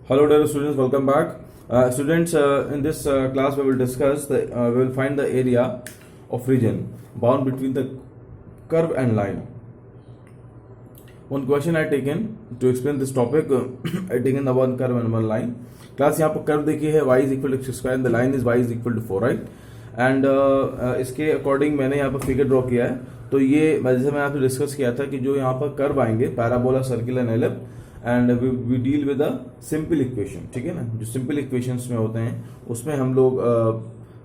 Hello dear students, welcome back. Students, in this class we will discuss we will find the area of region bound between the curve and line. One question I taken to explain this topic. I taken the one curve and one line. Class यहाँ पर curve देखिए है y is equal to x square and the line is y is equal to 4, right? And इसके according मैंने यहाँ पर figure draw किया है. तो ये जैसे मैंने आपसे डिस्कस किया था कि जो यहाँ पर कर्व आएंगे parabola, circle and ellipse, and we deal with a simple equation. ठीक है ना, जो सिंपल इक्वेशंस में होते हैं उसमें हम लोग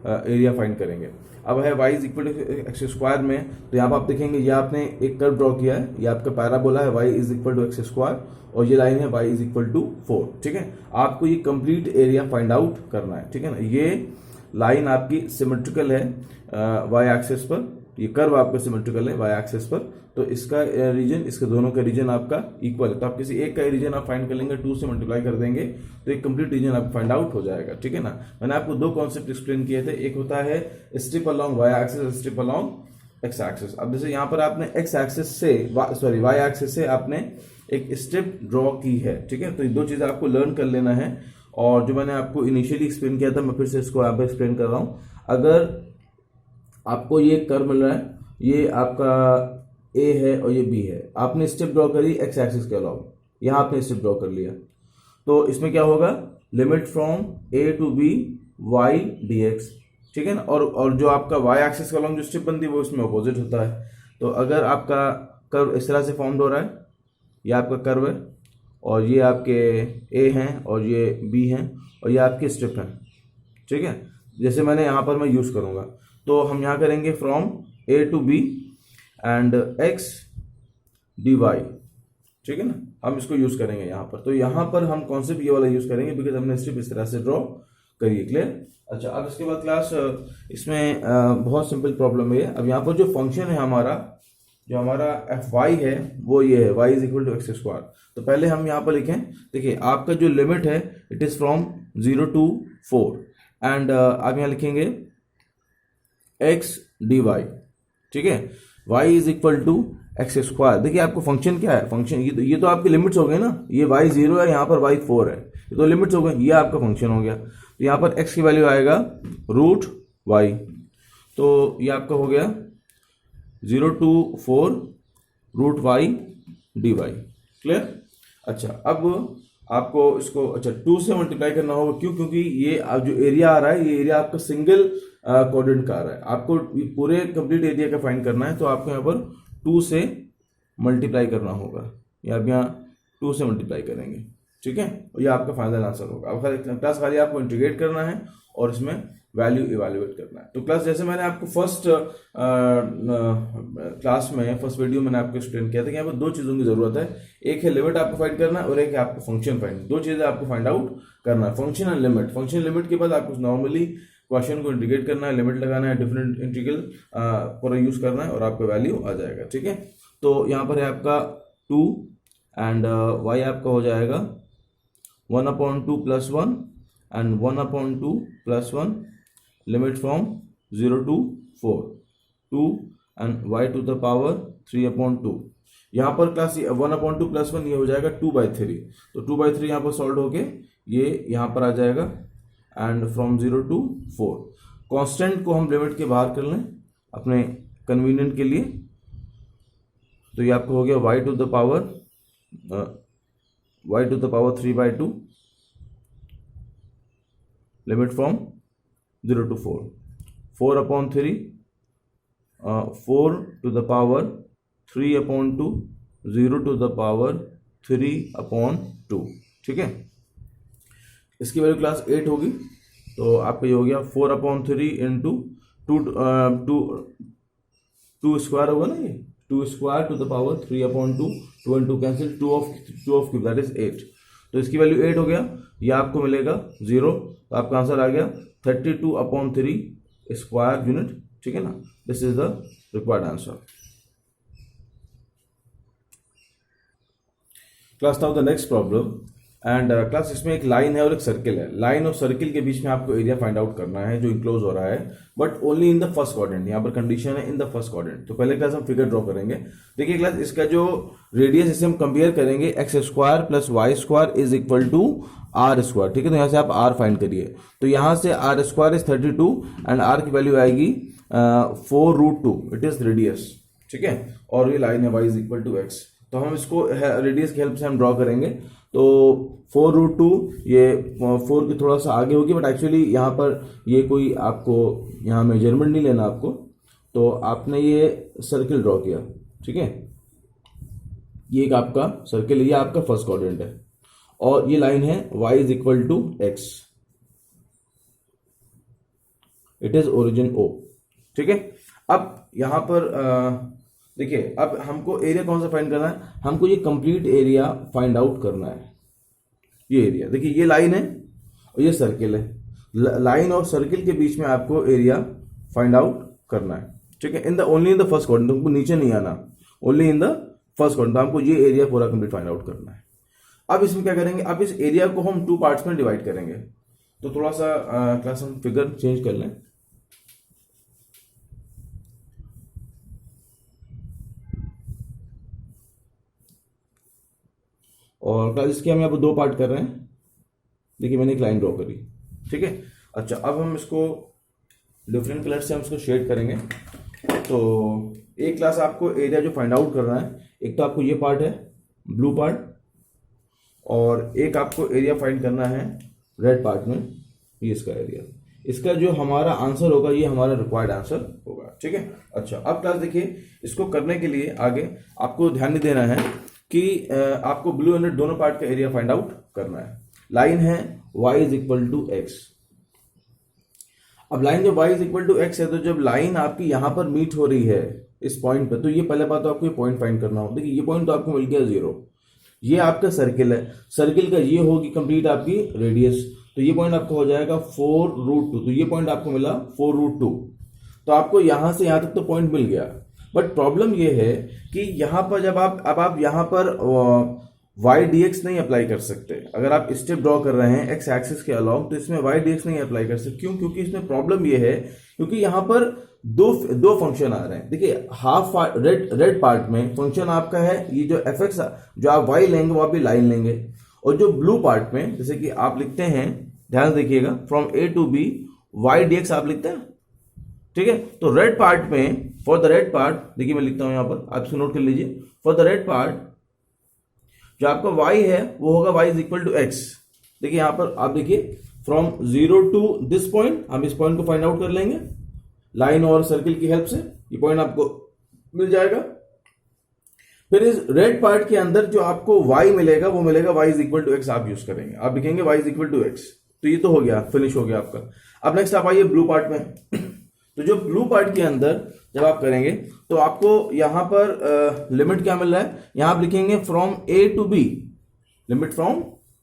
एरिया फाइंड करेंगे. अब है y is equal to x square में, तो यहाँ पर आप देखेंगे ये आपने एक कर्व ड्रॉ किया है, ये आपका पैराबोला है y is equal to x square और ये लाइन है y इज इक्वल टू 4. ठीक है, आपको ये कंप्लीट एरिया फाइंड आउट करना है. ठीक है ना, ये लाइन आपकी सिमेट्रिकल है y एक्सिस पर, ये कर्व आपका सिमेट्रिकल है y एक्सिस पर, तो इसका रीजन, इसके दोनों का रीजन आपका इक्वल है. तो आप किसी एक का रीजन आप फाइंड कर लेंगे, 2 से मल्टीप्लाई कर देंगे तो एक कंप्लीट रीजन आपको फाइंड आउट हो जाएगा. ठीक है ना, मैंने आपको दो कॉन्सेप्ट एक्सप्लेन किए थे. एक होता है strip along y axis, strip along x axis. अब जैसे यहाँ पर आपने x एक्सिस से y एक्सिस से आपने एक स्ट्रिप ड्रॉ की है. ठीक है, तो ये दो चीजें आपको लर्न कर लेना है. और जो मैंने आपको इनिशियली एक्सप्लेन किया था मैं फिर से इसको यहाँ पर एक्सप्लेन कर रहा हूँ. अगर आपको ये कर्व मिल रहा है, ये आपका ए है और ये बी है, आपने स्टेप ड्रॉ करी एक्स एक्सिस के अलावा, यहाँ आपने स्टेप ड्रॉ कर लिया, तो इसमें क्या होगा, limit from a to b y d x. ठीक है ना, और जो आपका वाई एक्सिस के अलावा जो स्टेप बनती है वो इसमें अपोजिट होता है. तो अगर आपका कर्व इस तरह से फॉर्म हो रहा है, ये आपका कर्व है और ये आपके ए हैं और ये बी हैं और ये आपके स्ट्रिप हैं. ठीक है, जैसे मैंने यहाँ पर मैं यूज करूँगा, तो हम यहाँ करेंगे from a to b and x d y. ठीक है ना, हम इसको यूज करेंगे यहाँ पर. तो यहाँ पर हम कॉन्सेप्ट ये वाला यूज करेंगे बिकॉज हमने स्ट्रिप इस तरह से ड्रॉ करिए. क्लियर? अच्छा, अब इसके बाद क्लास इसमें बहुत सिंपल प्रॉब्लम है. अब यहाँ पर जो फंक्शन है हमारा, जो हमारा एफ वाई है वो ये है, y is equal to x square. तो पहले हम यहाँ पर लिखें, देखिए आपका जो लिमिट है it is from 0 to 4 and आप यहाँ लिखेंगे एक्स डी वाई. ठीक है, y is equal to x square. देखिए आपको फंक्शन क्या है, फंक्शन ये तो आपके लिमिट्स हो गए ना, ये y 0 है, यहाँ पर y 4 है, ये तो लिमिट्स हो गए, ये आपका फंक्शन हो गया. तो यहाँ पर x की वैल्यू आएगा रूट y, तो ये आपका हो गया 0 to 4 root y d y. Clear? अच्छा, अब आपको इसको 2 से मल्टीप्लाई करना होगा. क्यों? क्योंकि ये जो एरिया आ रहा है, ये एरिया आपका सिंगल कोऑर्डिनेट का आ रहा है. आपको पूरे कंप्लीट एरिया का फाइंड करना है, तो आपको यहाँ पर 2 से मल्टीप्लाई करना होगा. या आप यहाँ 2 से मल्टीप्लाई करेंगे. ठीक है, और ये आपका फाइनल आंसर होगा. अब क्लास खाली आपको इंटीग्रेट करना है और इसमें वैल्यू इवेल्युएट करना है. तो क्लास जैसे मैंने आपको फर्स्ट क्लास में, फर्स्ट वीडियो मैंने आपको एक्सप्लेन किया था कि यहाँ पर दो चीज़ों की जरूरत है. एक है लिमिट आपको फाइंड करना है और एक है आपको फंक्शन फाइंड. दो चीज़ें आपको फाइंड आउट करना है, function and limit. Function limit के बाद आपको नॉर्मली क्वेश्चन को इंटीग्रेट करना है, लिमिट लगाना है, डिफरेंट इंटीग्रल पूरा यूज करना है और आपका वैल्यू आ जाएगा. ठीक है, तो यहाँ पर है आपका 2 एंड y आपका हो जाएगा 1/2 + 1 and 1/2 + 1, limit from 0 to 4 2 and y to the power 3/2. यहाँ पर क्लास 1/2 + 1 ये हो जाएगा 2/3. तो 2/3 यहाँ पर सॉल्व होके ये यहाँ पर आ जाएगा एंड फ्रॉम 0 to 4. कांस्टेंट को हम लिमिट के बाहर कर लें अपने कन्वीनियंट के लिए, तो ये आपको हो गया y to the power 3/2, limit from 0 to 4, 4/3, 4 to the power 3/2, 0 to the power 3/2. ठीक है, इसकी वैल्यू क्लास 8 होगी. तो आपका ये हो गया 4/3 इंटू 2 स्क्वायर होगा ना, ये 2 square to the power 3/2, 2 and 2 कैंसिल, 2 ऑफ क्यूब दैट इज 8. तो इसकी वैल्यू 8 हो गया, ये आपको मिलेगा 0. तो आपका आंसर आ गया 32/3 स्क्वायर यूनिट. ठीक है ना, this is the required answer. Class now the next problem. And class इसमें एक लाइन है और एक सर्किल है। लाइन और सर्किल के बीच में आपको एरिया फाइंड आउट करना है जो इंक्लोज हो रहा है, but only in the first quadrant. यहाँ पर कंडीशन है इन द फर्स्ट क्वाड्रेंट। तो पहले क्लास हम फिगर ड्रॉ करेंगे। देखिए क्लास इसका जो रेडियस इसे हम कंपेयर करेंगे x square plus y square is equal to r square. ठीक है, तो यहाँ से आप आर फाइंड करिए। तो यहाँ से r square is 32 and r की वैल्यू आएगी 4√2। It is radius. ठीक है, और ये लाइन है y is equal to x. तो हम इसको रेडियस की हेल्प से हम ड्रॉ करेंगे। तो 4√2 ये 4 की थोड़ा सा आगे होगी, बट एक्चुअली यहाँ पर ये कोई आपको यहाँ मेजरमेंट नहीं लेना आपको। तो आपने ये सर्किल ड्रॉ किया। ठीक है, ये एक आपका सर्किल है, ये आपका फर्स्ट क्वाड्रेंट है और ये लाइन है y is equal to x. It is origin O। ठीक है, अब यहां पर देखिए, अब हमको एरिया कौन सा फाइंड करना है? हमको ये कंप्लीट एरिया फाइंड आउट करना है। ये एरिया देखिए, ये लाइन है और ये सर्किल है। लाइन और सर्किल के बीच में आपको एरिया फाइंड आउट करना है। ठीक है, only in the first quadrant. तुमको नीचे नहीं आना, only in the first quadrant. हमको ये एरिया पूरा कंप्लीट फाइंड आउट करना है। अब इसमें क्या करेंगे? अब इस एरिया को हम 2 पार्ट्स में डिवाइड करेंगे। तो थोड़ा सा क्लास हम फिगर चेंज कर लें। और क्लास इसके हम यहाँ पर 2 पार्ट कर रहे हैं। देखिए मैंने एक लाइन ड्रॉ करी। ठीक है, अच्छा अब हम इसको डिफरेंट कलर से हम इसको शेड करेंगे। तो एक क्लास आपको एरिया जो फाइंड आउट करना है, एक तो आपको ये पार्ट है ब्लू पार्ट, और एक आपको एरिया फाइंड करना है रेड पार्ट में, ये इसका एरिया। इसका जो हमारा आंसर होगा ये हमारा रिक्वायर्ड आंसर होगा। ठीक है, अच्छा अब क्लास देखिए, इसको करने के लिए आगे आपको ध्यान नहीं देना है कि आपको ब्लू एंड रेड दोनों पार्ट का एरिया फाइंड आउट करना है। लाइन है y is equal to x. अब लाइन जब y is equal to x है, तो जब लाइन आपकी यहां पर मीट हो रही है इस पॉइंट पर, तो ये पहले बात तो आपको ये पॉइंट फाइंड करना हो। देखिए ये पॉइंट तो आपको मिल गया 0। ये आपका सर्किल है, सर्किल का ये होगी कंप्लीट आपकी रेडियस। तो ये पॉइंट आपको हो जाएगा 4√2। तो ये पॉइंट आपको मिला 4√2। तो आपको यहां से यहां तक तो पॉइंट मिल गया, बट प्रॉब्लम ये है कि यहां पर जब आप यहां पर y dx नहीं अप्लाई कर सकते। अगर आप स्टेप ड्रॉ कर रहे हैं x एक्सिस के अलॉन्ग, तो इसमें y dx नहीं अप्लाई कर सकते। क्यों? क्योंकि इसमें प्रॉब्लम ये है क्योंकि यहां पर दो फंक्शन आ रहे हैं। देखिए हाफ रेड पार्ट में फंक्शन आपका है ये जो fx, जो आप y लेंगे वो आप भी लाइन लेंगे, और जो ब्लू पार्ट में जैसे कि आप लिखते हैं, ध्यान से देखिएगा, from a to b y dx आप लिखते हैं। ठीक है, तो रेड पार्ट में, फॉर द रेड पार्ट, देखिए मैं लिखता हूं यहां पर, आप इसको नोट कर लीजिए। फॉर द रेड पार्ट जो आपका y है वो होगा y is equal to x. देखिए यहां पर आप देखिए, फ्रॉम 0 टू दिस पॉइंट, हम इस पॉइंट को फाइंड आउट कर लेंगे लाइन और सर्किल की हेल्प से। ये पॉइंट आपको मिल जाएगा। फिर इस रेड पार्ट के अंदर जो आपको y मिलेगा वो मिलेगा y is equal to x. आप यूज करेंगे, आप लिखेंगे y is equal to x. तो ये तो हो गया, फिनिश हो गया आपका। अब नेक्स्ट आप आइए ब्लू पार्ट में। तो जो ब्लू पार्ट के अंदर जब आप करेंगे तो आपको यहां पर लिमिट क्या मिल रहा है? यहां आप लिखेंगे from a to b, limit from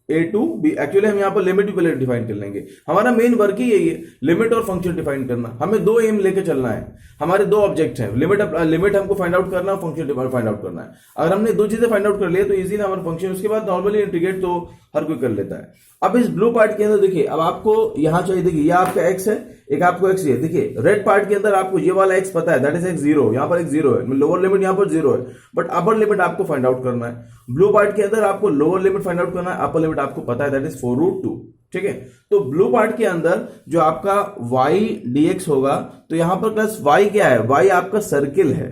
a to b। Actually हम यहां पर लिमिट भी पहले डिफाइन कर लेंगे। हमारा मेन वर्क ही यही है, लिमिट और फंक्शन डिफाइन करना। हमें 2 एम लेके चलना है, हमारे 2 ऑब्जेक्ट हैं। लिमिट हमको फाइंड आउट करना है, फंक्शन फाइंड आउट करना है। अगर हमने 2 चीजें फाइंड आउट कर लिया तो इजीली हमारा फंक्शन, उसके बाद नॉर्मली इंटीग्रेट तो हर कोई कर लेता है। अब इस ब्लू पार्ट के अंदर देखिए, अब आपको यहां चाहिए, देखिए ये आपका x है, एक आपको x है। देखिए रेड पार्ट के अंदर आपको ये वाला x पता है, दैट इज x 0। यहां पर x 0 है, लोअर लिमिट यहां पर 0 है, बट अपर लिमिट आपको फाइंड आउट करना है। ब्लू पार्ट के अंदर आपको लोअर लिमिट फाइंड आउट करना है, अपर लिमिट आपको पता है, दैट इज 4√2। ठीक है, तो ब्लू पार्ट के अंदर जो आपका y dx होगा, तो यहां पर प्लस y क्या है? y आपका सर्किल है।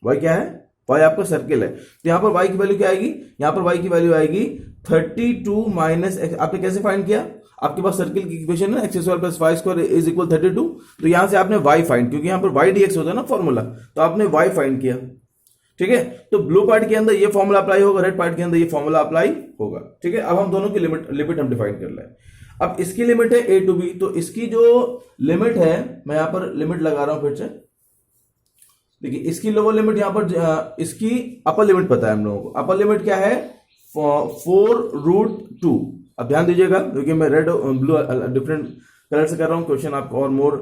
y क्या है? y आपका सर्किल है। तो यहां पर y की वैल्यू क्या आएगी? यहां पर y की वैल्यू आएगी 32 माइनस x। आपने कैसे फाइंड किया? आपके पास सर्किल की इक्वेशन है x square plus y square is equal 32। तो यहां से आपने y फाइंड, क्योंकि यहां पर y dx होता है ना फॉर्मूला, तो आपने y फाइंड किया। ठीक है, तो ब्लू पार्ट के अंदर ये फॉर्मूला अप्लाई होगा, रेड पार्ट के अंदर ये फॉर्मूला अप्लाई होगा। ठीक है, अब हम दोनों की लिमिट हम डिफाइन कर लें। अब इसकी लिमिट है a टू b, तो इसकी जो लिमिट है, मैं यहां पर लिमिट लगा रहा हूं फिर से। देखिए इसकी लोअर लिमिट यहां पर, इसकी अपर लिमिट पता है हम लोगों को। अपर लिमिट क्या है? 4√2। अब ध्यान दीजिएगा, क्योंकि मैं रेड ब्लू डिफरेंट कलर से कर रहा हूँ, क्वेश्चन आपको और मोर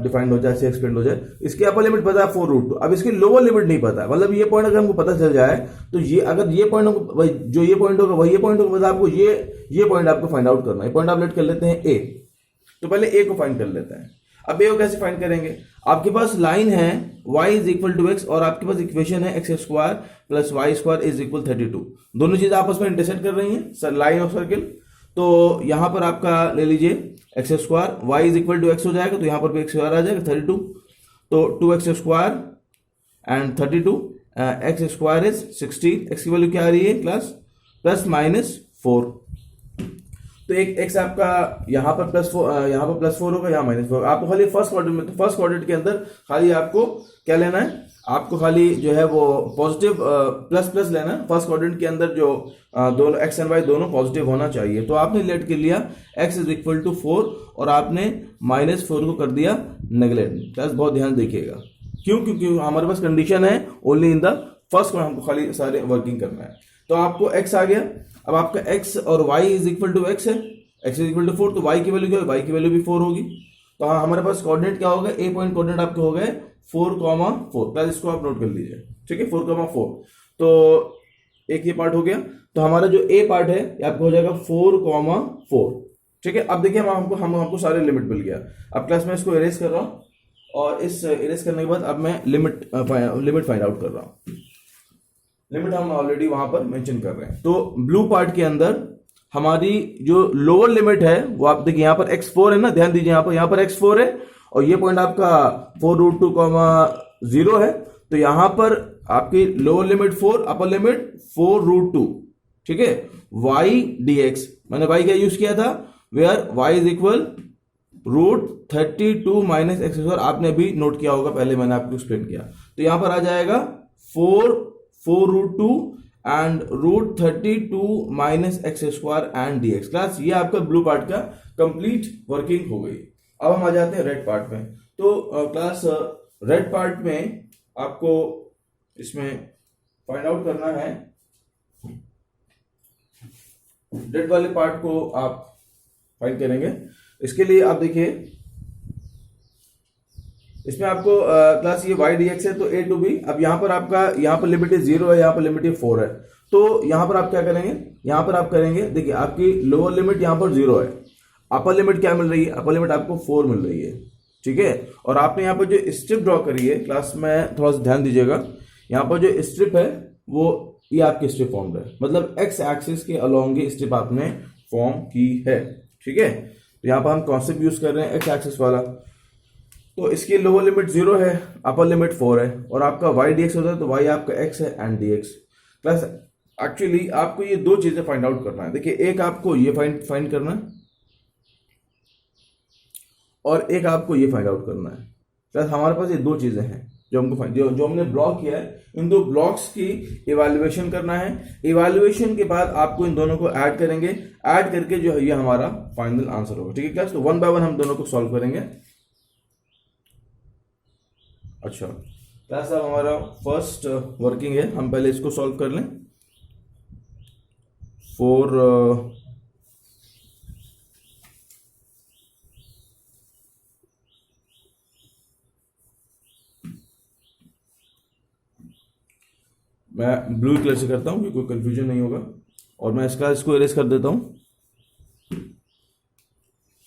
डिफाइंड हो जाए, एक्सप्लेन हो जाए। इसकी अपर लिमिट पता है 4√2, अब इसकी लोअर लिमिट नहीं पता है, मतलब ये पॉइंट अगर हमको पता चल जाए तो ये, अगर ये पॉइंट हमको, जो ये पॉइंट होगा वही ये पॉइंट होगा, मतलब आपको ये पॉइंट आपको फाइंड आउट करना है। पॉइंट आप लेट कर लेते हैं ए, तो पहले ए को फाइंड कर लेते हैं। अब ए को कैसे फाइंड करेंगे, आपके पास लाइन है y is equal to x और आपके पास इक्वेशन है x square plus y square is equal 32। दोनों चीजें आपस में इंटरसेक्ट कर रही हैं सर, लाइन ऑफ सर्किल। तो यहां पर आपका ले लीजिए x square, y is equal to x हो जाएगा, तो यहां पर भी एक्स स्क्वायर आ जाएगा 32, तो 2x square and 32, x square is 16, x की वैल्यू क्या आ रही है क्लास, प्लस माइनस 4। तो एक एक्स आपका यहाँ पर +4 होगा, यहाँ -4। आपको खाली फर्स्ट क्वाड्रेंट में, तो फर्स्ट क्वाड्रेंट के अंदर खाली आपको क्या लेना है, आपको खाली जो है वो पॉजिटिव प्लस लेना है। फर्स्ट क्वाड्रेंट के अंदर जो दोनों एक्स एंड वाई दोनों पॉजिटिव होना चाहिए। तो आपने लेट कर लिया x इज इक्वल टू 4 और आपने -4 को कर दिया नेगलेक्ट। प्लस बहुत ध्यान देखिएगा, क्योंकि हमारे पास कंडीशन है ओनली इन द फर्स्ट, हमको खाली सारे वर्किंग करना है। तो आपको x आ गया। अब आपका x और y is equal to x है, x इज इक्वल टू 4, तो y की वैल्यू क्या होगी, y की वैल्यू भी 4 होगी। तो हाँ, हमारे पास कोऑर्डिनेट क्या होगा, ए पॉइंट कोऑर्डिनेट आपके हो गए 4,4। प्लस इसको आप नोट कर लीजिए, ठीक है, 4,4। तो एक ये पार्ट हो गया। तो हमारा जो ए पार्ट है ये आपको हो जाएगा 4,4, ठीक है। अब देखिए हमको सारे लिमिट मिल गया। अब क्लास में इसको इरेज कर रहा हूँ और इस इरेज करने के बाद अब मैं लिमिट फाइंड आउट कर रहा हूँ। लिमिट हम ऑलरेडी वहां पर मेंशन कर रहे हैं। तो ब्लू पार्ट के अंदर हमारी जो लोअर लिमिट है वो आप देखिए, यहाँ पर x4 है ना, ध्यान दीजिए, यहाँ पर x4 है और ये पॉइंट आपका 4√2,0 है। तो यहां पर आपकी लोअर लिमिट 4, अपर लिमिट 4√2, ठीक है। y dx, मैंने y क्या यूज किया था, where y is equal √32 minus x square. आपने भी नोट किया होगा, पहले मैंने आपको एक्सप्लेन किया। तो यहां पर आ जाएगा 4√2 and √32 minus x square and dx। Class ये आपका ब्लू पार्ट का कंप्लीट वर्किंग हो गई। अब हम आ जाते हैं रेड पार्ट में। तो क्लास रेड पार्ट में आपको इसमें फाइंड आउट करना है, रेड वाले पार्ट को आप फाइंड करेंगे। इसके लिए आप देखिए, इसमें आपको क्लास ये y dx है तो a to b। अब यहाँ पर आपका, यहाँ पर लिमिट 0 है, यहाँ पर लिमिट 4 है। तो यहाँ पर आप क्या करेंगे, यहाँ पर आप करेंगे, देखिए आपकी लोअर लिमिट यहाँ पर 0 है, अपर लिमिट क्या मिल रही है, अपर लिमिट आपको 4 मिल रही है, ठीक है। और आपने यहाँ पर जो स्ट्रिप ड्रॉ करी है, क्लास में थोड़ा सा ध्यान दीजिएगा, यहाँ पर जो स्ट्रिप है वो ये आपकी स्ट्रिप फॉर्म है, मतलब एक्स एक्सिस के अलोंग ये स्ट्रिप आपने फॉर्म की है, ठीक है। तो यहाँ पर हम कॉन्सेप्ट यूज कर रहे हैं एक्स एक्सिस वाला। तो इसकी लोअर लिमिट 0 है, अपर लिमिट 4 है और आपका y dx होता है, तो y आपका x है एंड dx। प्लस एक्चुअली आपको ये दो चीजें फाइंड आउट करना है। देखिए, एक आपको ये फाइंड करना है और एक आपको ये फाइंड आउट करना है। प्लस हमारे पास ये दो चीजें हैं जो हमको जो हमने ब्लॉक किया है, इन दो ब्लॉक्स की इवैल्यूएशन करना है। इवैल्यूएशन के बाद आपको इन दोनों को ऐड करेंगे, ऐड करके जो है ये हमारा फाइनल आंसर होगा, ठीक है क्लास। तो 1 बाय 1 हम दोनों को सॉल्व करेंगे। अच्छा क्लास, अब हमारा फर्स्ट वर्किंग है, हम पहले इसको सॉल्व कर लें। 4 मैं ब्लू कलर से करता हूं कि कोई कंफ्यूजन नहीं होगा, और मैं इसको इरेज कर देता हूं।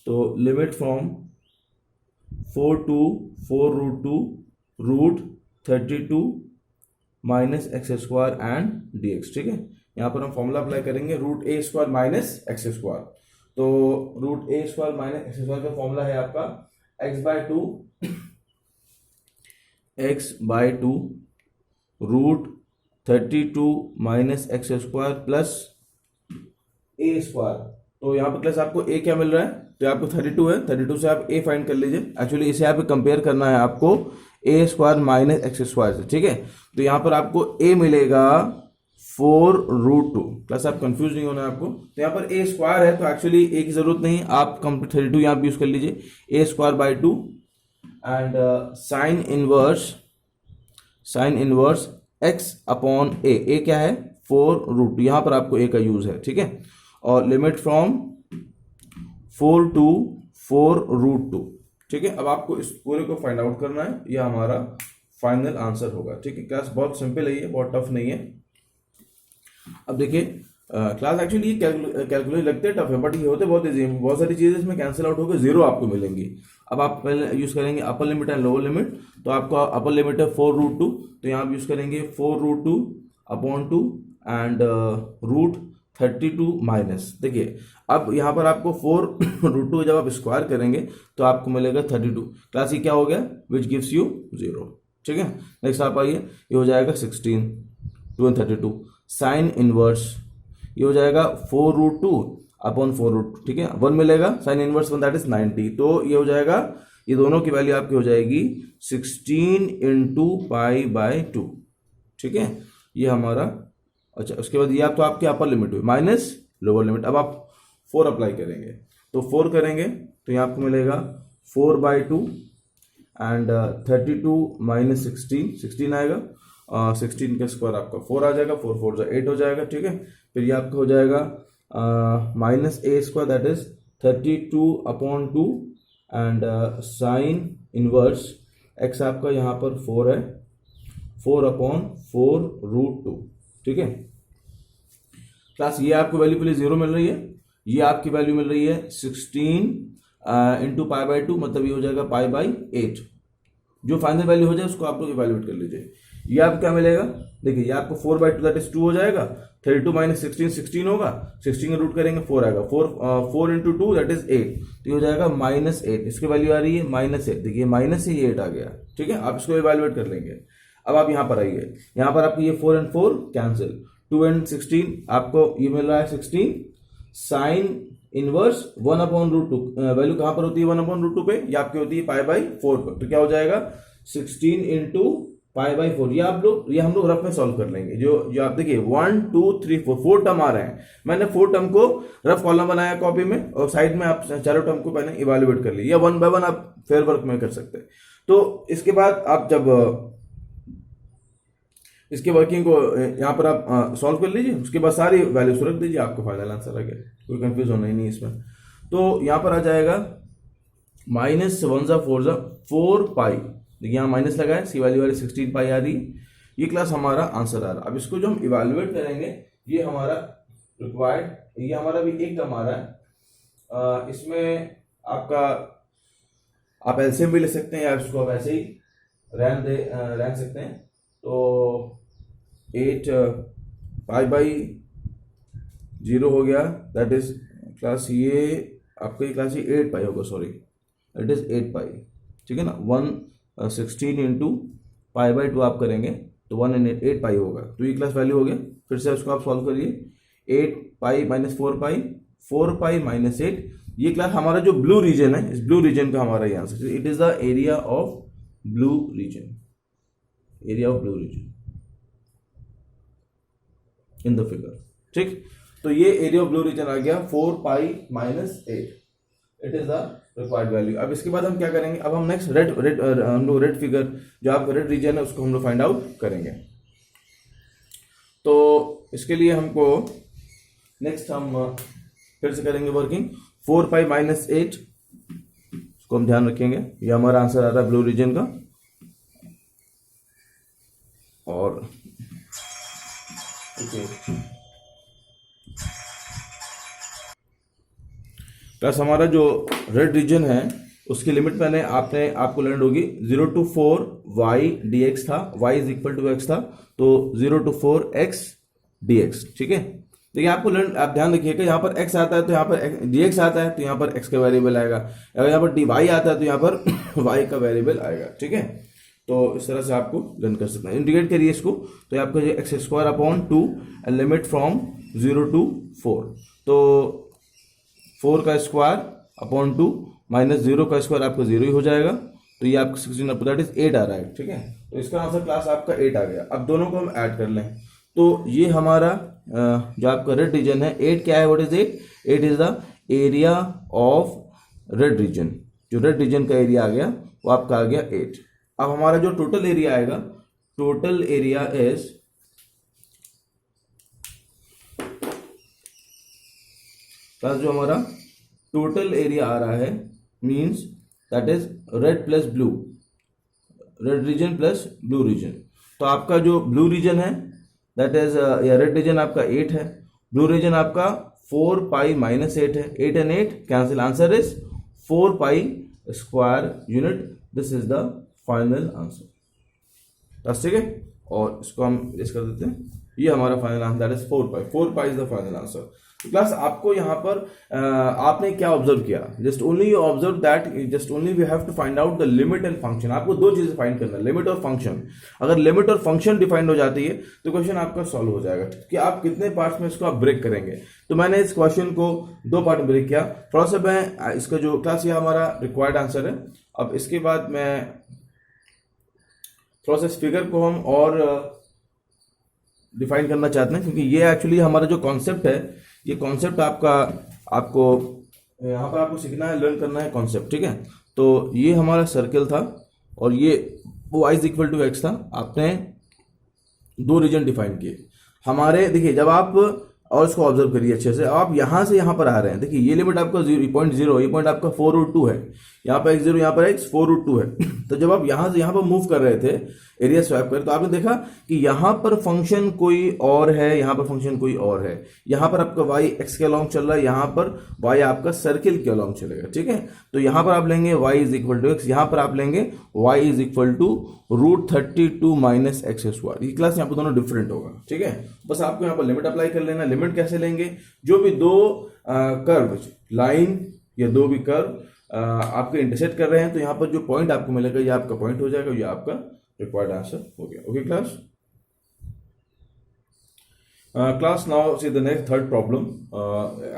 तो limit from 4 to 4√2 √32 minus x square and dx, ठीक है। यहाँ पर हम फॉर्मूला अप्लाई करेंगे, √a² माइनस एक्स स्क्वायर। तो √a² माइनस एक्स स्क्वायर का फॉर्मूला है आपका x/2 √32 minus x square plus a square. तो यहाँ पर प्लस आपको a क्या मिल रहा है, तो आपको 32 है, 32 से आप a फाइंड कर लीजिए। एक्चुअली इसे यहाँ पे कंपेयर करना है आपको a² माइनस एक्स स्क्वायर से, ठीक है। तो यहाँ पर आपको a मिलेगा 4√2। प्लस आप कंफ्यूज नहीं होना है आपको। तो यहाँ पर a² है तो एक्चुअली a की जरूरत नहीं, आप 32 यहाँ पे यूज कर लीजिए, a²/2 and sine inverse x/a क्या है 4√2, यहाँ पर आपको a का यूज है, ठीक है। और लिमिट फ्रॉम 4 to 4√2। ठीक है, अब आपको इस पूरे को फाइंड आउट करना है, यह हमारा फाइनल आंसर होगा। ठीक है, क्लास बहुत सिंपल है, ये बहुत टफ नहीं है। अब देखिए क्लास एक्चुअली कैलकुलेट लगते हैं टफ है, बट ये होते बहुत इजी है। बहुत सारी चीजें इसमें कैंसिल आउट होकर जीरो आपको मिलेंगी। अब आप पहले यूज करेंगे upper limit and lower limit. तो आपका अपर लिमिट है 4√2, तो यहाँ आप यूज करेंगे 4√2/2 एंड √32 माइनस। देखिए अब यहाँ पर आपको 4√2 जब आप स्क्वायर करेंगे तो आपको मिलेगा 32। क्लास ये क्या हो गया, विच गिव्स यू 0। ठीक है, नेक्स्ट आप आइए, ये हो जाएगा 16 2 and 32 साइन इनवर्स, ये हो जाएगा 4√2/4√2। ठीक है, 1 मिलेगा, साइन इनवर्स 1 दैट इज 90। तो ये हो जाएगा, ये दोनों की वैल्यू आपकी हो जाएगी 16 × π/2। ठीक है, ये हमारा, अच्छा उसके बाद ये आप तो आपकी अपर लिमिट हुई माइनस लोअर लिमिट। अब आप 4 अप्लाई करेंगे, तो 4 करेंगे तो यहाँ आपको मिलेगा 4/2 एंड 32 माइनस 16 आएगा। 16 का स्क्वायर आपका 4 आ जाएगा, 4 4 8 हो जाएगा। ठीक है, फिर ये आपका हो जाएगा -a² that is 32/2 and sine inverse x आपका यहाँ पर 4 है, 4/4√2। ठीक है क्लास, ये आपको वैल्यू पहले 0 मिल रही है, ये आपकी वैल्यू मिल रही है 16 × π/2, मतलब ये हो जाएगा π/8। जो फाइनल वैल्यू हो जाए उसको आप लोग इवैल्यूएट कर लीजिए। ये आपको क्या मिलेगा, देखिए ये आपको 4/2 दैट इज 2 हो जाएगा, 32 माइनस 16 होगा, 16 का रूट करेंगे 4 आएगा, 4 × 2 दैट इज 8, तो ये हो जाएगा -8। इसकी वैल्यू आ रही है -8, देखिए माइनस से ये 8 आ गया। ठीक है, आप इसको इवैल्यूएट कर लेंगे। अब आप यहाँ पर आइए, यहाँ पर आपको ये 4 and 4 कैंसिल, 2 and 16 आपको ये मिल रहा है 16 साइन इनवर्स 1/√2। वैल्यू कहां पर होती है 1/√2 पे, ये आपकी होती है π/4 पर। तो क्या हो जाएगा 16 × π/4। ये हम लोग रफ में सॉल्व कर लेंगे। जो आप देखिए 1 2 3 4 टर्म आ रहे हैं, मैंने 4 टर्म को रफ कॉलम बनाया कॉपी में, और साइड में आप चारों टर्म को पहले इवेल्युएट कर लीजिए, या 1 by 1 आप फेयर वर्क में कर सकते हैं। तो इसके बाद आप जब इसके वर्किंग को यहाँ पर आप सॉल्व कर लीजिए, उसके बाद सारी वैल्यूज रख दीजिए, आपको फाइनल आंसर आ गया, कोई कंफ्यूज होना ही नहीं इसमें। तो यहाँ पर आ जाएगा -1 4 देखिए यहाँ माइनस लगा है, सी वैल्यू वाली 16 पाई आ रही, ये क्लास हमारा आंसर आ रहा। अब इसको जो हम इवेल्युएट करेंगे, ये हमारा रिक्वायर्ड, ये हमारा भी एक टर्म आ रहा है, इसमें आपका आप एलसीएम भी ले सकते हैं, या इसको आप ऐसे ही रहन सकते हैं। तो 8 π/0 हो गया, दैट इज क्लास, ये आपका ये क्लास 8 पाई होगा, सॉरी दैट इज 8 पाई। ठीक है ना, 16 × π/2 आप करेंगे तो 1 and 8 पाई होगा, तो ये क्लास वैल्यू हो गया। फिर से उसको आप सॉल्व करिए, 8 पाई - 4 पाई, 4 पाई - 8, ये क्लास हमारा जो ब्लू रीजन है, इस ब्लू रीजन का हमारा ये answer, it is the area of blue region, area of blue region in the figure. ठीक, तो ये एरिया ऑफ ब्लू रीजन आ गया 4 pi - 8, it is the required value. अब इसके बाद हम क्या करेंगे, अब हम नेक्स्ट हम लोग रेड फिगर, जो आपका रेड रीजन है, उसको हम लोग फाइंड आउट करेंगे। तो इसके लिए हमको नेक्स्ट हम फिर से करेंगे वर्किंग 4 पाई - 8, इसको हम ध्यान रखेंगे, ये हमारा आंसर आ रहा है ब्लू रीजन का। और प्लस हमारा जो रेड रीजन है, उसकी लिमिट मैंने आपको लर्न होगी 0 to 4 y dx था, y is equal to x था, तो 0 to 4 x dx। ठीक है, देखिए आपको आप ध्यान रखिएगा, यहाँ पर x आता है तो यहाँ पर dx आता है तो यहाँ पर x का वेरिएबल आएगा, अगर यहाँ पर dy आता है तो यहाँ पर y का वेरिएबल आएगा। ठीक है, तो इस तरह से आपको लर्न कर सकते हैं। इंटीग्रेट करिए इसको, तो ये आपका x² and limit from 0 to 4, तो 4 का स्क्वायर अपॉन 2 माइनस 0 का स्क्वायर आपका 0 ही हो जाएगा, तो ये आपका 16 दैट इज 8 आ रहा है। ठीक है, तो इसका आंसर क्लास आपका 8 आ गया। अब दोनों को हम ऐड कर लें, तो ये हमारा जो आपका रेड रीजन है, 8 क्या है, what is 8? 8 is the area of red region, जो रेड रीजन का एरिया आ गया वो आपका आ गया 8। अब हमारा जो टोटल एरिया आएगा, टोटल एरिया इज प्लस, जो हमारा टोटल एरिया आ रहा है means that is red plus blue, red region plus blue region. तो आपका जो ब्लू रीजन है दैट इज या रेड रीजन आपका 8 है, ब्लू रीजन आपका 4 पाई माइनस 8 है, 8 and 8 cancel, answer is 4 pi square unit. This is the final answer. बस ठीक है, और इसको हम इस कर देते हैं, ये हमारा final answer that is 4 pi, 4 pi is the final answer. Class आपको यहाँ पर आपने क्या ऑब्जर्व किया, just only you observe that just only we have to find out the limit and function. आपको दो चीजें फाइंड करना है, लिमिट और फंक्शन। अगर लिमिट और फंक्शन डिफाइंड हो जाती है तो क्वेश्चन आपका सॉल्व हो जाएगा कि आप कितने पार्ट्स में इसको आप ब्रेक करेंगे। तो मैंने इस क्वेश्चन को 2 पार्ट में ब्रेक किया। थोड़ा सा मैं इसका जो क्लास ये हमारा रिक्वायर्ड आंसर है। अब इसके बाद मैं थोड़ा सा इस फिगर को हम और डिफाइन करना चाहते हैं, क्योंकि ये एक्चुअली हमारा जो कॉन्सेप्ट है, ये कॉन्सेप्ट आपको यहाँ पर आपको सीखना है, लर्न करना है कॉन्सेप्ट, ठीक है। तो ये हमारा सर्कल था और ये y is equal to x था। आपने 2 रीजन डिफाइन किए हमारे। देखिए जब आप, और इसको ऑब्जर्व करिए अच्छे से, आप यहां से यहां पर आ रहे हैं। देखिए ये लिमिट आपका 0.0, ये पॉइंट आपका 4√2 है, यहाँ पर x0, यहाँ पर x 4√2 है। तो जब आप यहां से यहां पर मूव कर रहे थे, एरिया स्वैप कर, तो आपने देखा कि यहां पर फंक्शन कोई और है, यहां पर फंक्शन कोई और है। यहां पर आपका y x के अलॉन्ग चल रहा है, यहां पर y आपका सर्किल के अलॉन्ग चलेगा, ठीक है। तो यहां पर आप लेंगे y is equal to x, यहां पर आप लेंगे y is equal to √32 minus x square. ये क्लास यहाँ पर दोनों डिफरेंट होगा, ठीक है। बस आपको यहाँ पर लिमिट अप्लाई कर लेना। लिमिट कैसे लेंगे, जो भी 2 कर्व, लाइन या 2 भी कर्व आपके इंटरसेक्ट कर रहे हैं, तो यहाँ पर जो पॉइंट आपको मिलेगा ये आपका पॉइंट हो जाएगा, ये आपका रिक्वायर्ड आंसर हो गया। Okay class, class now see the next third problem.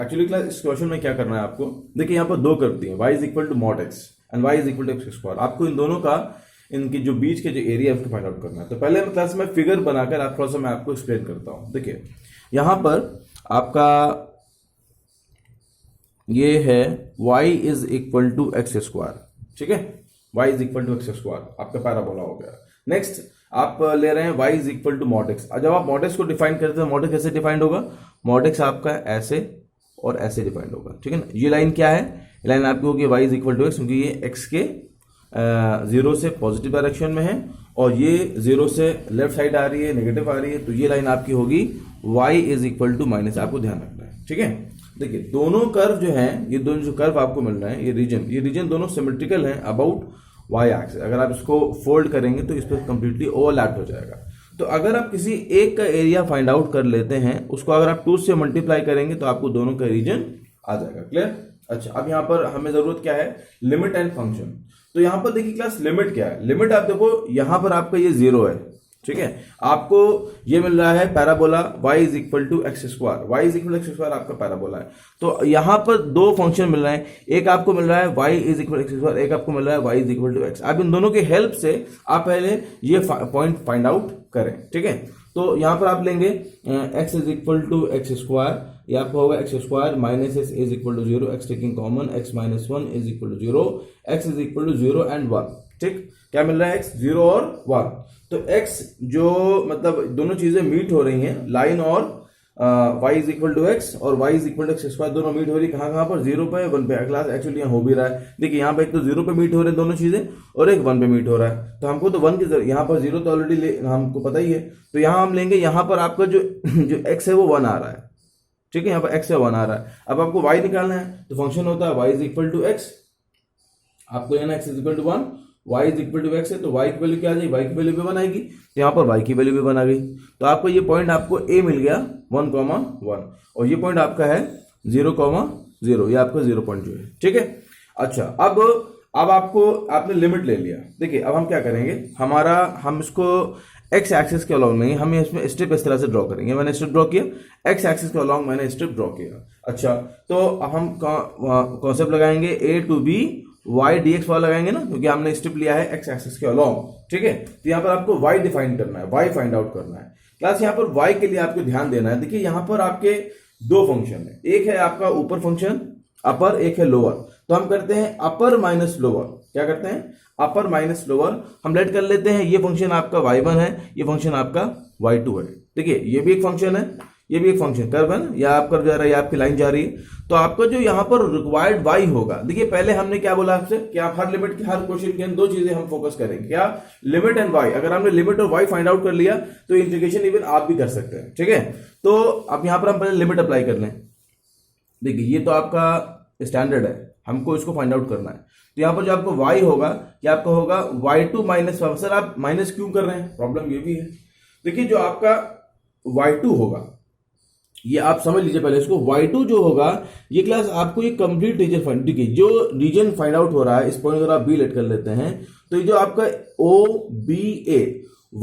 Actually class इस क्वेश्चन में क्या करना है आपको, देखिए यहाँ पर 2 कर्व दिए, y is equal to mod x and y is equal to x square. आपको इन दोनों का, इनकी जो बीच के जो एरिया है उसको फाइंड आउट करना है। तो पहले क्लास में फिगर बनाकर आप थोड़ा सा मैं आपको एक्सप्लेन करता हूँ। देखिए यहां पर आपका ये है y is equal to x square, ठीक है। y is equal to x square आपका पैराबोला हो गया। नेक्स्ट आप ले रहे हैं y is equal to mod x। जब आप मॉड x को डिफाइन करते हैं, मॉड x कैसे डिफाइंड होगा, मॉड x आपका ऐसे और ऐसे डिफाइंड होगा, ठीक है ना। ये लाइन क्या है, लाइन आपकी होगी y is equal to x, क्योंकि ये x के 0 से पॉजिटिव डायरेक्शन में है और ये 0 से लेफ्ट साइड आ रही है, नेगेटिव आ रही है। तो ये लाइन आपकी होगी y is equal to minus, आपको ध्यान रखना है, ठीक है। देखिए दोनों कर्व जो हैं, ये दोनों जो कर्व आपको मिल रहे हैं, ये रीजन दोनों सिमेट्रिकल हैं अबाउट y एक्सिस। अगर आप इसको फोल्ड करेंगे तो इस पर कंप्लीटली ओवरलैप हो जाएगा। तो अगर आप किसी एक का एरिया फाइंड आउट कर लेते हैं, उसको अगर आप 2 से मल्टीप्लाई करेंगे तो आपको दोनों का रीजन आ जाएगा। क्लियर। अच्छा, अब यहाँ पर हमें जरूरत क्या है, लिमिट एंड फंक्शन। तो यहां पर देखिए क्लास लिमिट क्या है, लिमिट आप देखो यहां पर आपका ये 0 है, ठीक है। आपको ये मिल रहा है parabola y is equal to x square, y is equal to x square आपका पैराबोला है। तो यहां पर 2 फंक्शन मिल रहे हैं, एक आपको मिल रहा है y is equal to x square, एक आपको मिल रहा है y is equal to x. आप इन दोनों के हेल्प से आप पहले ये पॉइंट फाइंड आउट करें, ठीक है। तो यहां पर आप लेंगे x is equal to x square, ये आपका होगा x square minus x is equal to 0, x taking common, x minus 1 is equal to 0, x is equal to 0 and 1, ठीक। क्या मिल रहा है, x 0 और 1। तो x जो मतलब दोनों चीजें मीट हो रही हैं, लाइन और y is equal to x और y is equal to x square दोनों मीट हो रही है। कहां पर, 0 पे 1 पे। क्लास एक्चुअली यहाँ हो भी रहा है, देखिए यहाँ पे एक तो 0 पे मीट हो रहे हैं दोनों चीजें और एक 1 पे मीट हो रहा है। तो हमको तो 1 की जरूरत, यहाँ पर 0 तो ऑलरेडी हमको पता ही है। तो यहाँ हम लेंगे, यहाँ पर आपका जो x है वो 1 आ रहा है, ठीक है। यहाँ पर x है 1 आ रहा है। अब आपको y निकालना है, तो फंक्शन होता है y is equal to x, आपको लेना x is equal to 1, y is equal to x है, तो y की वैल्यू क्या आ जाएगी, y की वैल्यू भी 1 आएगी, तो यहाँ पर y की वैल्यू भी 1 आ गई। तो आपको ये पॉइंट आपको a मिल गया 1,1 और ये पॉइंट आपका है 0,0, ये आपका 0 पॉइंट जो है, ठीक है। अच्छा, अब आपने लिमिट ले लिया। देखिए अब हम क्या करेंगे, हम इसको एक्स एक्सिस के अलॉन्ग नहीं, हम इसमें स्टेप इस तरह से ड्रॉ करेंगे। मैंने स्टेप ड्रॉ किया, एक्स एक्सिस के अलॉन्ग मैंने स्टेप ड्रॉ किया। अच्छा, तो अब हम कॉन्सेप्ट लगाएंगे a to b y dx वाला लगाएंगे ना, क्योंकि हमने स्टेप लिया है एक्स एक्सिस के अलॉन्ग, ठीक है। तो यहाँ पर आपको y डिफाइन करना है, y फाइंड आउट करना है। क्लास यहाँ पर y के लिए आपको ध्यान देना है। देखिए यहाँ पर आपके 2 फंक्शन है, एक है आपका ऊपर फंक्शन अपर, एक है लोअर। तो हम करते हैं अपर माइनस लोअर। क्या करते हैं, अपर माइनस लोअर। हम लेट कर लेते हैं, ये फंक्शन आपका y1 है, ये फंक्शन आपका y2 है। देखिए ये भी एक फंक्शन है, ये भी एक फंक्शन कर्व है ना, या आप कर्व जा रहा है या आपकी लाइन जा रही है, तो आपका जो यहाँ पर रिक्वायर्ड y होगा, देखिए पहले हमने क्या बोला आपसे कि आप हर लिमिट के हर क्वेश्चन के अंदर दो चीजें हम फोकस करेंगे, क्या, लिमिट एंड y। अगर हमने लिमिट और y फाइंड आउट कर लिया तो इंटीग्रेशन इवन आप भी कर सकते हैं, ठीक है। तो अब यहाँ पर हम पहले लिमिट अप्लाई कर लें। देखिए ये तो आपका स्टैंडर्ड है, हमको इसको फाइंड आउट करना है। तो यहाँ पर जो आपको y होगा, क्या आपका होगा y2 माइनस, सर आप माइनस क्यों कर रहे हैं, प्रॉब्लम ये भी है। देखिए जो आपका y2 होगा, ये आप समझ लीजिए पहले इसको, y2 जो होगा ये क्लास आपको ये कंप्लीट रीजन फाइंड, देखिए जो रीजन फाइंड आउट हो रहा है, इस पॉइंट अगर आप बी लेट कर लेते हैं तो ये जो आपका OBA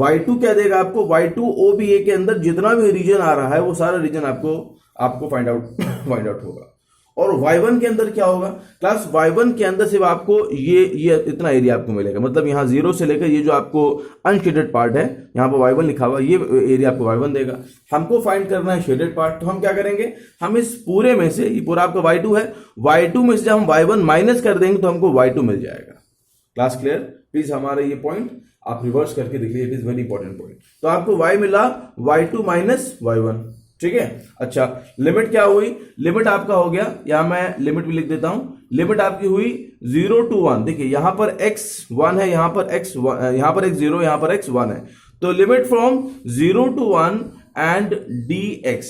y2 क्या देगा आपको, y2 OBA के अंदर जितना भी रीजन आ रहा है वो सारा रीजन आपको फाइंड आउट होगा। और y1 के अंदर क्या होगा क्लास, y1 के अंदर सिर्फ आपको ये इतना एरिया आपको मिलेगा, मतलब यहाँ 0 से लेकर ये जो आपको अनशेडेड पार्ट है, यहाँ पर y1 लिखा हुआ, ये एरिया आपको y1 देगा। हमको फाइंड करना है शेडेड पार्ट, तो हम क्या करेंगे, हम इस पूरे में से, ये पूरा आपका y2 है, y2 में से जब हम y1 माइनस कर देंगे तो हमको y2 मिल जाएगा। Class clear? प्लीज हमारा ये पॉइंट आप रिवर्स करके देख लीजिए, it is very important point. तो आपको y मिला y2 माइनस y1, ठीक है। अच्छा लिमिट क्या हुई, लिमिट आपका हो गया, यहां मैं लिमिट भी लिख देता हूं, लिमिट आपकी हुई 0 to 1। देखिए यहां पर x1 है, यहां पर x1, यहां पर x0, यहां पर x1 है, तो limit from 0 to 1 and dx।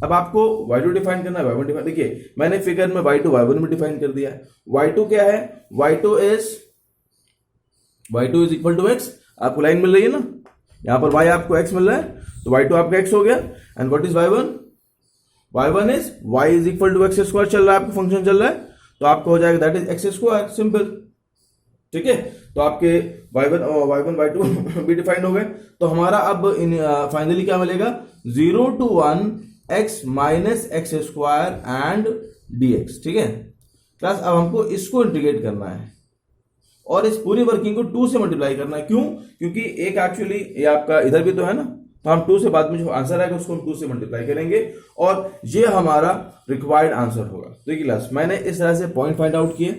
अब आपको y2 डिफाइन करना है, y1 डिफाइन, देखिए मैंने फिगर में y2 y1 में डिफाइन कर दिया है। y2 क्या है, y2 is equal to x, आपको लाइन मिल रही है ना, यहां पर y आपको x मिल रहा है, तो y2 आपका x हो गया। And what is y1, y1 is y is equal to x square चल रहा है, आपका फंक्शन चल रहा है, तो आपका हो जाएगा that is x square, simple, ठीक है। तो आपके y1 y2 भी डिफाइंड हो गए। तो हमारा अब फाइनली क्या मिलेगा, 0 to 1 x minus x square and dx, ठीक है क्लास। अब हमको इसको इंटीग्रेट करना है और इस पूरी वर्किंग को 2 से मल्टीप्लाई करना है। क्यों, क्योंकि एक एक्चुअली ये आपका इधर भी तो है ना, तो हम 2 से बाद में जो आंसर आएगा उसको हम 2 से मल्टीप्लाई करेंगे और ये हमारा रिक्वायर्ड आंसर होगा। देखिए क्लास मैंने इस तरह से पॉइंट फाइंड आउट किए,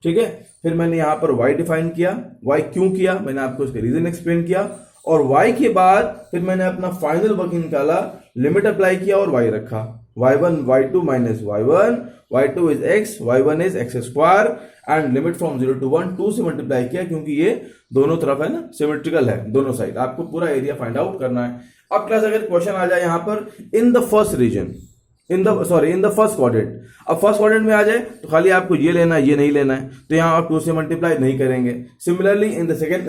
ठीक है। फिर मैंने यहां पर y डिफाइन किया, y क्यों किया मैंने आपको इसका रीजन एक्सप्लेन किया, और y के बाद फिर मैंने अपना फाइनल वर्किंग निकाला, लिमिट अप्लाई किया और y रखा, y1 y2 minus y1, y2 is x, y1 is x square and limit from 0 to 1 2 से मल्टीप्लाई किया, क्योंकि ये दोनों तरफ है ना, सिमेट्रिकल है दोनों साइड, आपको पूरा एरिया फाइंड आउट करना है। अब क्लास अगर क्वेश्चन आ जाए यहां पर in the first region, in the first quadrant, अब फर्स्ट क्वाड्रेंट में आ जाए तो खाली आपको ये लेना है, ये नहीं लेना है, तो यहां आप 2 से मल्टीप्लाई नहीं करेंगे। सिमिलरली इन द सेकंड,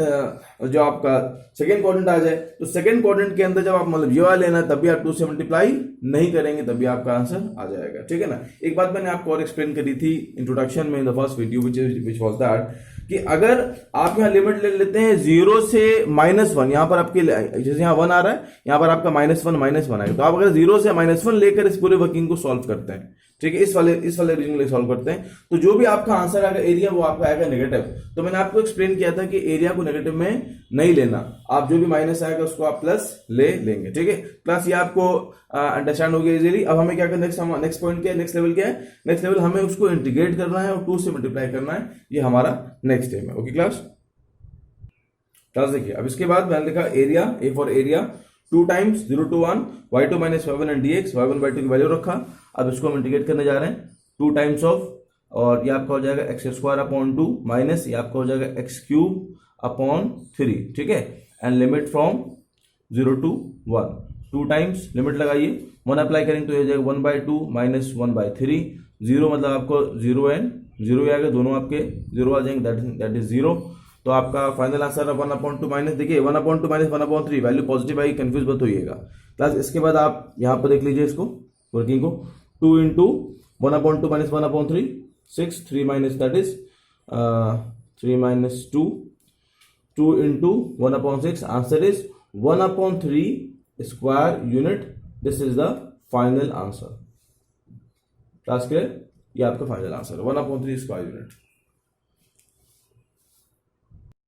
जो आपका सेकंड क्वाड्रेंट आ जाए तो सेकंड क्वाड्रेंट के अंदर जब आप मतलब ये वाला लेना है तब भी आप 2 से मल्टीप्लाई नहीं करेंगे, तभी आपका आंसर आ जाएगा, ठीक है ना। एक बात मैंने आपको और एक्सप्लेन करी थी इंट्रोडक्शन में इन the first video which was that, कि अगर आप यहां लिमिट ले लेते हैं 0 से -1, यहां पर आपके जैसे यहां 1 आ रहा है, यहां पर आपका -1 आएगा, तो आप अगर 0 से -1 लेकर इस पूरे वर्किंग को सॉल्व करते हैं, ठीक है, इस वाले रीजन को सॉल्व करते हैं, तो जो भी आपका आंसर आएगा एरिया वो आपका आएगा नेगेटिव। तो मैंने आपको एक्सप्लेन किया था कि एरिया को नेगेटिव में नहीं लेना, आप जो भी माइनस आएगा उसको आप प्लस ले लेंगे, ठीक है क्लास। ये आपको अंडरस्टैंड हो गया इजीली। अब हमें क्या करना है, नेक्स्ट पॉइंट क्या है, नेक्स्ट लेवल क्या है, नेक्स्ट लेवल हमें उसको इंटीग्रेट करना है और 2 से मल्टीप्लाई करना है, ये हमारा नेक्स्ट स्टेप है। ओके क्लास, देखिए अब इसके बाद मैंने लिखा area, A for area 2 times 0 to 1 y2 minus y1 and dx, y1 y2 की वैल्यू रखा। अब इसको हम इंटीग्रेट करने जा रहे हैं 2 टाइम्स ऑफ, और ये आपका हो जाएगा एक्स स्क्वायर अपॉन 2 माइनस ये आपका हो जाएगा एक्स क्यूब अपॉन 3, ठीक है। And limit from 0 to 1, 2 times limit लगाइए, 1 अप्लाई करेंगे तो ये हो जाएगा 1/2 माइनस 1/3, 0 मतलब आपको 0 एंड 0 आएगा, दोनों आपके 0 आ जाएंगे, दैट इज 0। तो आपका फाइनल आंसर 1/2 माइनस, देखिए 1/2 माइनस 1/3 वैल्यू पॉजिटिव आई, कंफ्यूज मत होइएगा क्लास। इसके बाद आप यहां पर देख लीजिए इसको वर्किंग को, 2 into 1/2 minus 1/3 6, 3 minus that is 3 minus 2, 2 into 1/6, answer is 1/3 square unit। This is the final answer. Class clear, ये आपका फाइनल आंसर है 1/3 स्क्वायर यूनिट।